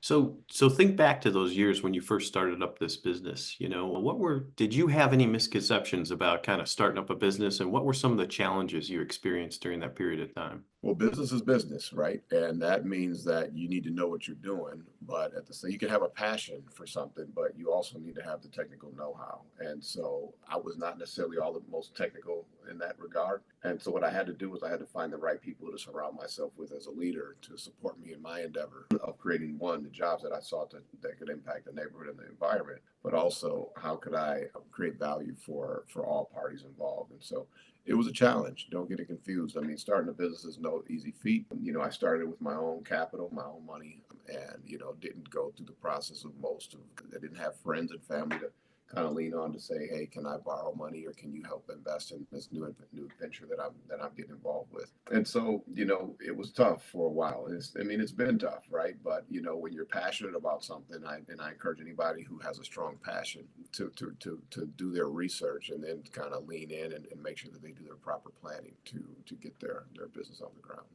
So think back to those years when you first started up this business. Did you have any misconceptions about kind of starting up a business, and what were some of the challenges you experienced during that period of time? Well, business is business, right? And that means that you need to know what you're doing, but at the same, you can have a passion for something, but you also need to have the technical know-how. And so I was not necessarily all the most technical in that regard. And so what I had to do was I had to find the right people to surround myself with as a leader to support me in my endeavor of creating the jobs that I saw that could impact the neighborhood and the environment, but also how could I create value for all parties involved. And so it was a challenge. Don't get it confused. I mean, starting a business is no easy feat. I started with my own capital, my own money, and didn't go through the process of most of. I didn't have friends and family to kind of lean on to say, "Hey, can I borrow money, or can you help invest in this new venture that I'm getting involved with?" And so, it was tough for a while. It's been tough, right? But when you're passionate about something, I encourage anybody who has a strong passion to do their research and then kind of lean in and make sure that they do their proper planning to get their business on the ground.